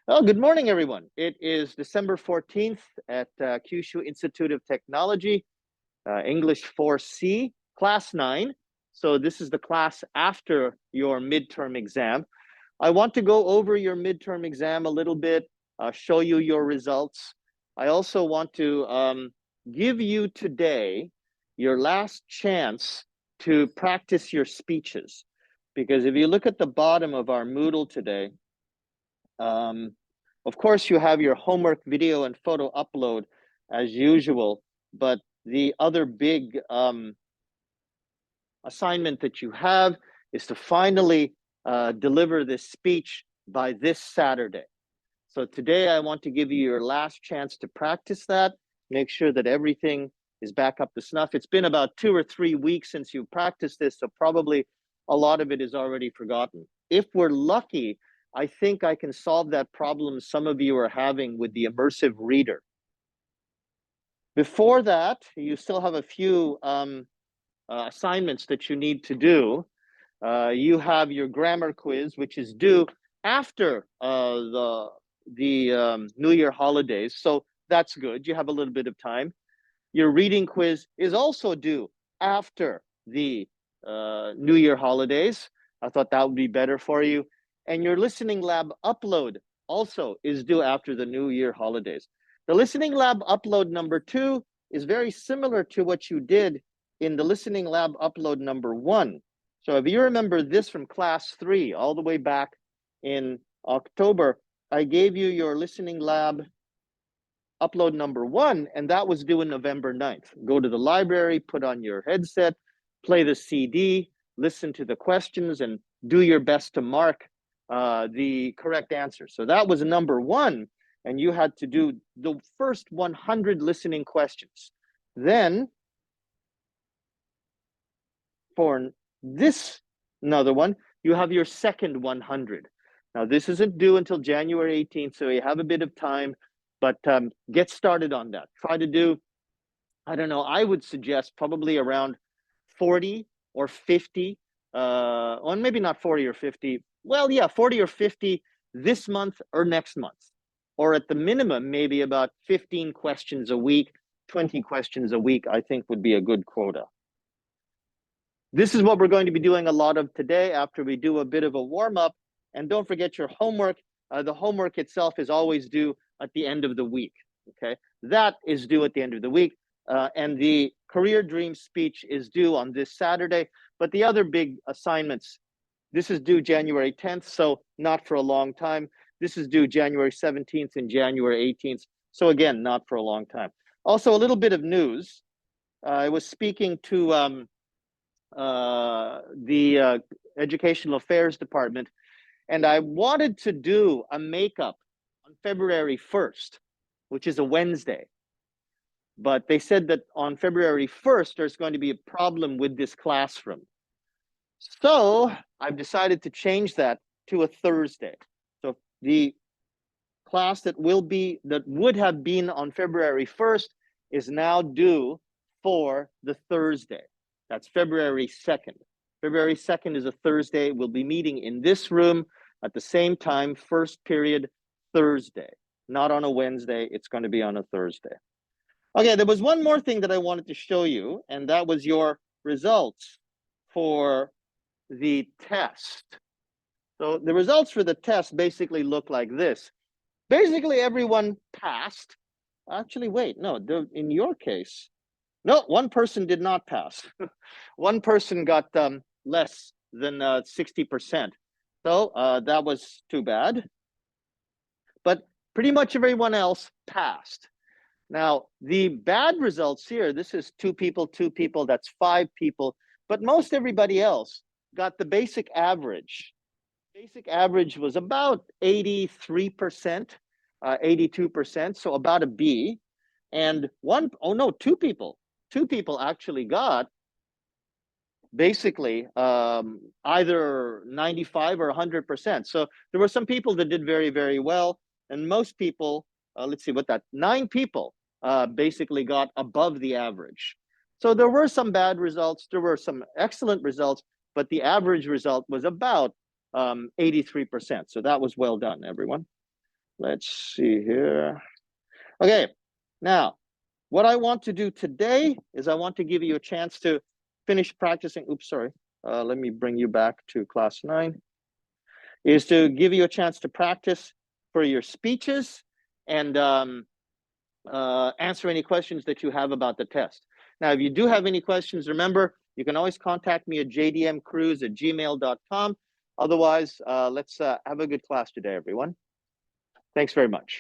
Well, good morning, everyone. It is December 14th at Kyushu Institute of Technology, English 4C, Class 9. So this is the class after your midterm exam. I want to go over your midterm exam a little bit, show you your results. I also want to give you today your last chance to practice your speeches. Because if you look at the bottom of our Moodle today, of course, you have your homework video and photo upload as usual, but the other big assignment that you have is to finally deliver this speech by this Saturday. So today I want to give you your last chance to practice that, make sure that everything is back up to snuff. It's been about 2 or 3 weeks since you practiced this, so probably a lot of it is already forgotten. If we're lucky, I think I can solve that problem some of you are having with the immersive reader. Before that, you still have a few assignments that you need to do. You have your grammar quiz, which is due after the New Year holidays, so that's good. You have a little bit of time. Your reading quiz is also due after the New Year holidays. I thought that would be better for you. And your listening lab upload also is due after the New Year holidays. The listening lab upload number 2 is very similar to what you did in the listening lab upload number 1. So if you remember this from class 3, all the way back in October, I gave you your listening lab upload number 1, and that was due on November 9th. Go to the library, put on your headset, play the CD, listen to the questions, and do your best to mark the correct answer. So that was number 1, and you had to do the first 100 listening questions. Then, for this another one, you have your second 100. Now, this isn't due until January 18th, so you have a bit of time, but get started on that. Try to do, I don't know, I would suggest probably around 40 or 50, or maybe not 40 or 50. Well, yeah, 40 or 50 this month or next month. Or at the minimum, maybe about 15 questions a week, 20 questions a week, I think would be a good quota. This is what we're going to be doing a lot of today after we do a bit of a warm-up. And don't forget your homework. The homework itself is always due at the end of the week, okay? That is due at the end of the week. And the Career Dream speech is due on this Saturday. But the other big assignments, this is due January 10th, so not for a long time. This is due January 17th and January 18th. So again, not for a long time. Also, a little bit of news. I was speaking to the Educational Affairs Department, and I wanted to do a makeup on February 1st, which is a Wednesday. But they said that on February 1st, there's going to be a problem with this classroom. So I've decided to change that to a Thursday. So the class that would have been on February 1st is now due for the Thursday. That's February 2nd. February 2nd is a Thursday. We'll be meeting in this room at the same time, first period, Thursday. Not on a Wednesday, it's going to be on a Thursday. Okay, there was one more thing that I wanted to show you, and that was your results for the test. So the results for the test basically look like this. Basically, everyone passed. Actually, wait, no, in your case, no, one person did not pass. One person got less than 60%. So that was too bad. But pretty much everyone else passed. Now, the bad results here, this is 2 people, that's 5 people. But most everybody else got the basic average. Basic average was about 83%, 82%, so about a B. And 2 people actually got basically either 95 or 100%. So there were some people that did very, very well. And most people, let's see what that, 9 people basically got above the average. So there were some bad results, there were some excellent results, but the average result was about 83%. So that was well done, everyone. Let's see here. Okay, now what I want to do today is I want to give you a chance to finish practicing. Oops, sorry. Let me bring you back to class 9. Is to give you a chance to practice for your speeches and answer any questions that you have about the test. Now, if you do have any questions, remember, you can always contact me at jdmcruz@gmail.com. Otherwise, let's have a good class today, everyone. Thanks very much.